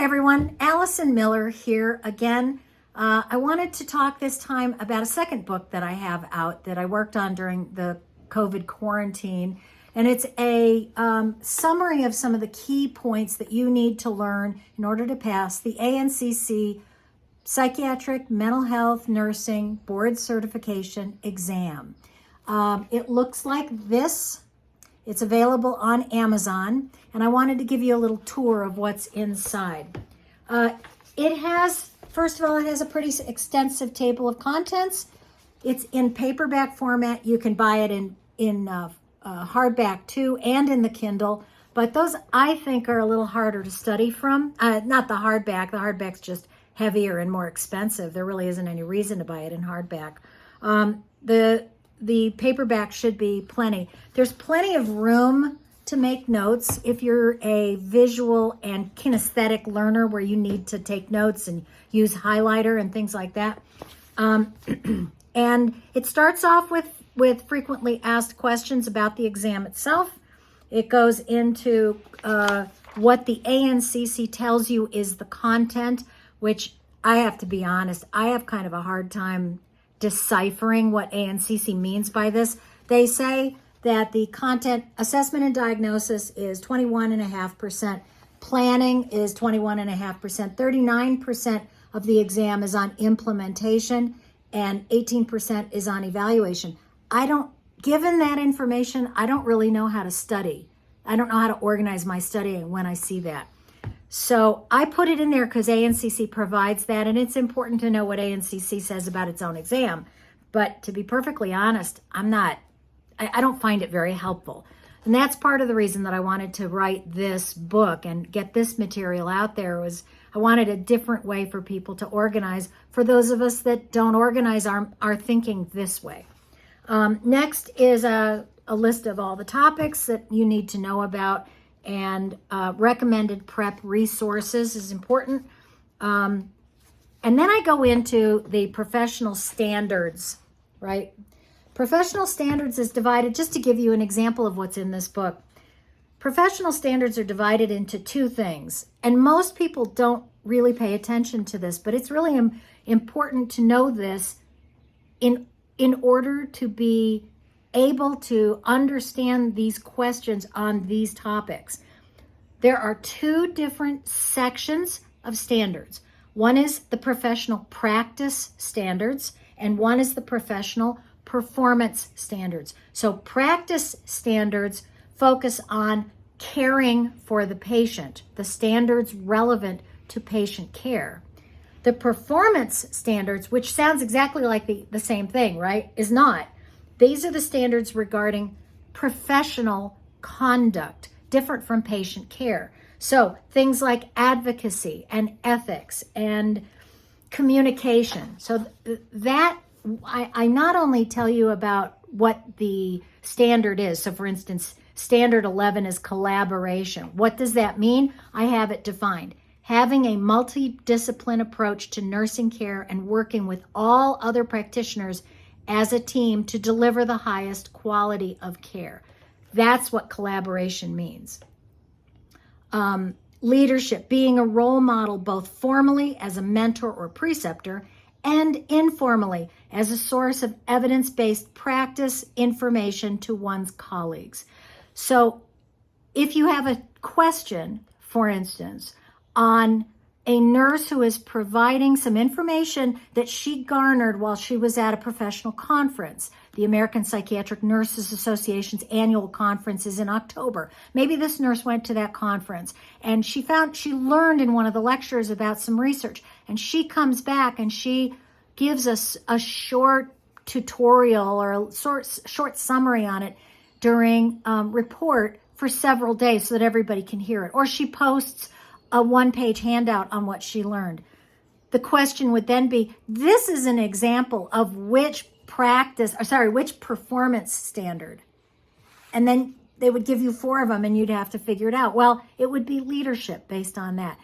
everyone, Allison Miller here again. I wanted to talk this time about a second book that I have out that I worked on during the COVID quarantine. And it's a summary of some of the key points that you need to learn in order to pass the ANCC Psychiatric Mental Health Nursing Board Certification exam. It looks like this. It's available on Amazon, and I wanted to give you a little tour of what's inside. It has, first of all, it has a pretty extensive table of contents. It's in paperback format. You can buy it in hardback too, and in the Kindle, but those I think are a little harder to study from. Not the hardback. The hardback's just heavier and more expensive. There really isn't any reason to buy it in hardback. The paperback should be plenty. There's plenty of room to make notes if you're a visual and kinesthetic learner where you need to take notes and use highlighter and things like that. And it starts off with frequently asked questions about the exam itself. It goes into what the ANCC tells you is the content, which I have to be honest, I have kind of a hard time deciphering what ANCC means by this. They say that the content assessment and diagnosis is 21.5%, planning is 21.5%, 39% of the exam is on implementation, and 18% is on evaluation. Given that information, I don't really know how to study. I don't know how to organize my studying when I see that. So I put it in there because ANCC provides that, and it's important to know what ANCC says about its own exam. But to be perfectly honest, I don't find it very helpful. And that's part of the reason that I wanted to write this book and get this material out there. Was I wanted a different way for people to organize, for those of us that don't organize our thinking this way. Next is a list of all the topics that you need to know about, and recommended prep resources is important. And then I go into the professional standards, right? Professional standards is divided, just to give you an example of what's in this book. Professional standards are divided into two things, and most people don't really pay attention to this, but it's really important to know this in order to be able to understand these questions on these topics. There are two different sections of standards. One is the professional practice standards, and one is the professional performance standards. So practice standards focus on caring for the patient, the standards relevant to patient care. The performance standards, which sounds exactly like the same thing, right, is not. These are the standards regarding professional conduct, different from patient care. So things like advocacy and ethics and communication. So that I not only tell you about what the standard is. So for instance, standard 11 is collaboration. What does that mean? I have it defined. Having a multidiscipline approach to nursing care and working with all other practitioners as a team to deliver the highest quality of care. That's what collaboration means. Leadership, being a role model both formally as a mentor or preceptor and informally as a source of evidence-based practice information to one's colleagues. So if you have a question, for instance, on a nurse who is providing some information that she garnered while she was at a professional conference. The American Psychiatric Nurses Association's annual conference is in October. Maybe this nurse went to that conference and she learned in one of the lectures about some research, and she comes back and she gives us a short tutorial or a short summary on it during report for several days so that everybody can hear it. Or she posts a one-page handout on what she learned. The question would then be, this is an example of which performance standard. And then they would give you 4 of them and you'd have to figure it out. Well, it would be leadership based on that.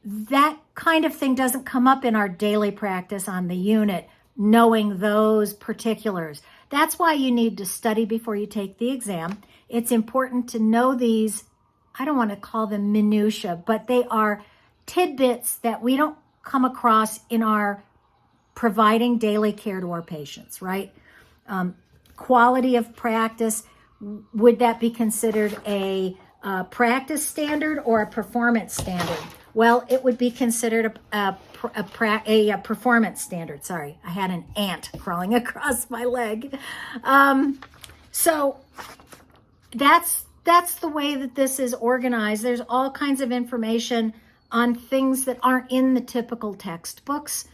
That kind of thing doesn't come up in our daily practice on the unit, knowing those particulars. That's why you need to study before you take the exam. It's important to know these, I don't want to call them minutia, but they are tidbits that we don't come across in our providing daily care to our patients, right? Quality of practice, would that be considered a practice standard or a performance standard? Well, it would be considered a performance standard. Sorry, I had an ant crawling across my leg. So that's the way that this is organized. There's all kinds of information on things that aren't in the typical textbooks.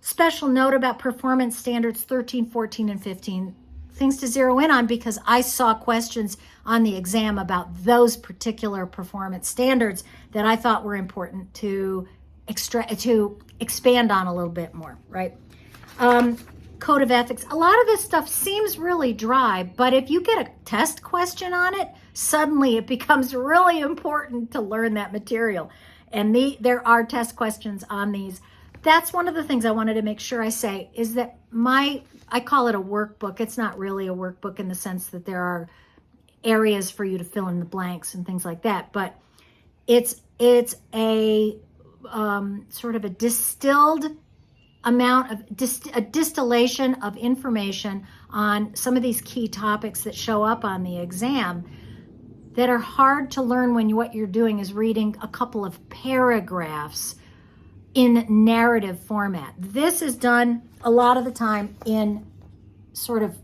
Special note about performance standards 13, 14, and 15. Things to zero in on because I saw questions on the exam about those particular performance standards that I thought were important to expand on a little bit more, right? Code of ethics. A lot of this stuff seems really dry, but if you get a test question on it, suddenly it becomes really important to learn that material. And there are test questions on these. That's one of the things I wanted to make sure I say is that I call it a workbook. It's not really a workbook in the sense that there are areas for you to fill in the blanks and things like that, but it's a sort of a distilled amount of a distillation of information on some of these key topics that show up on the exam that are hard to learn when what you're doing is reading a couple of paragraphs in narrative format. This is done a lot of the time in sort of,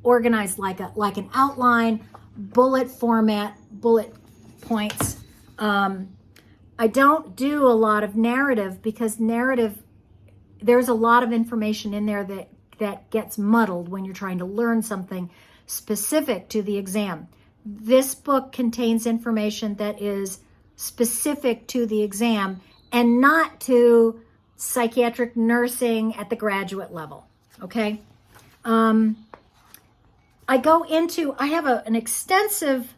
organized like an outline, bullet format, bullet points. I don't do a lot of narrative because narrative, there's a lot of information in there that gets muddled when you're trying to learn something specific to the exam. This book contains information that is specific to the exam and not to psychiatric nursing at the graduate level, okay? I have an extensive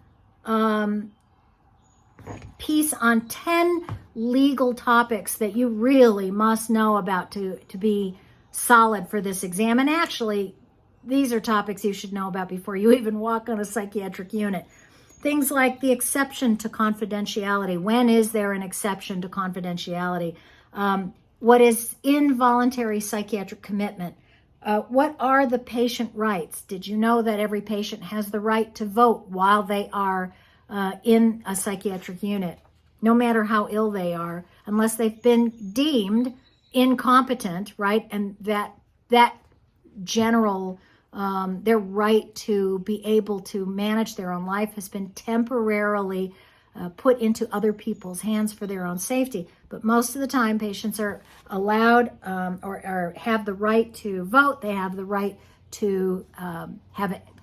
piece on 10 legal topics that you really must know about to be solid for this exam. And actually, these are topics you should know about before you even walk on a psychiatric unit. Things like the exception to confidentiality. When is there an exception to confidentiality? What is involuntary psychiatric commitment? What are the patient rights? Did you know that every patient has the right to vote while they are in a psychiatric unit, no matter how ill they are, unless they've been deemed incompetent, right? And that general, their right to be able to manage their own life has been temporarily put into other people's hands for their own safety. But most of the time, patients are allowed or have the right to vote. They have the right to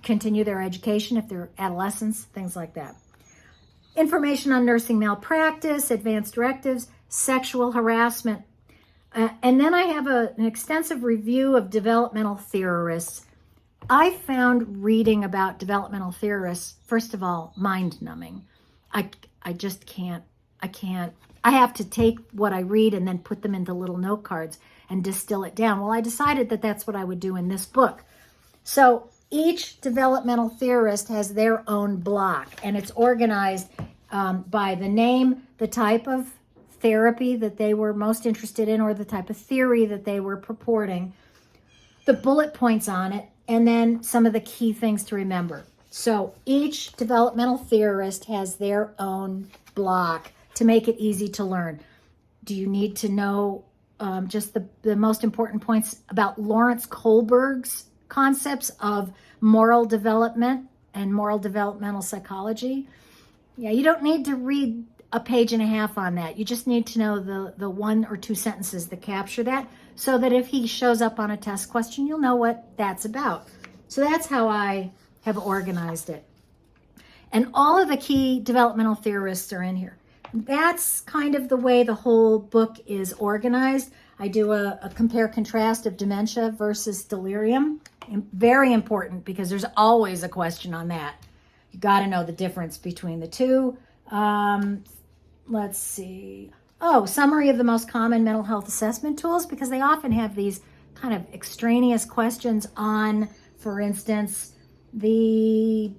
continue their education if they're adolescents, things like that. Information on nursing malpractice, advanced directives, sexual harassment. And then I have an extensive review of developmental theorists. I found reading about developmental theorists, first of all, mind-numbing. I just can't. I have to take what I read and then put them into little note cards and distill it down. Well, I decided that that's what I would do in this book. So each developmental theorist has their own block, and it's organized by the name, the type of therapy that they were most interested in, or the type of theory that they were purporting, the bullet points on it, and then some of the key things to remember. So each developmental theorist has their own block to make it easy to learn. Do you need to know just the most important points about Lawrence Kohlberg's concepts of moral development and moral developmental psychology? Yeah, you don't need to read a page and a half on that. You just need to know the one or two sentences that capture that, so that if he shows up on a test question, you'll know what that's about. So that's how I have organized it. And all of the key developmental theorists are in here. That's kind of the way the whole book is organized. I do a compare-contrast of dementia versus delirium. Very important, because there's always a question on that. You got to know the difference between the two. Let's see. Summary of the most common mental health assessment tools, because they often have these kind of extraneous questions on, for instance, the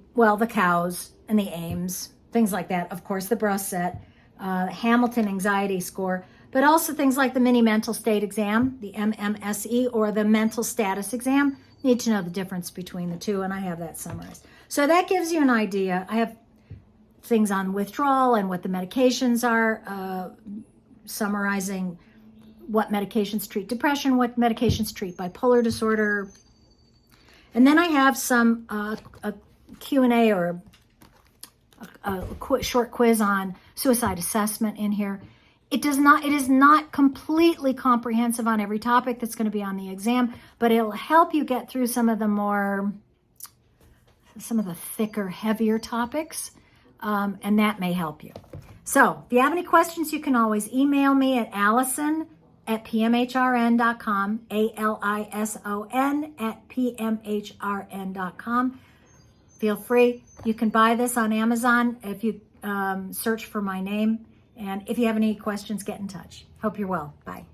cows and the aims, things like that. Of course, the breast set. Hamilton Anxiety Score, but also things like the Mini Mental State Exam, the MMSE, or the Mental Status Exam. You need to know the difference between the two, and I have that summarized. So that gives you an idea. I have things on withdrawal and what the medications are, summarizing what medications treat depression, what medications treat bipolar disorder. And then I have some a Q&A or a short quiz on suicide assessment in here. It is not completely comprehensive on every topic that's going to be on the exam, but it'll help you get through some of the thicker, heavier topics, and that may help you. So if you have any questions, you can always email me at allison@pmhrn.com, ALISON@pmhrn.com. Feel free. You can buy this on Amazon if you search for my name. And if you have any questions, get in touch. Hope you're well. Bye.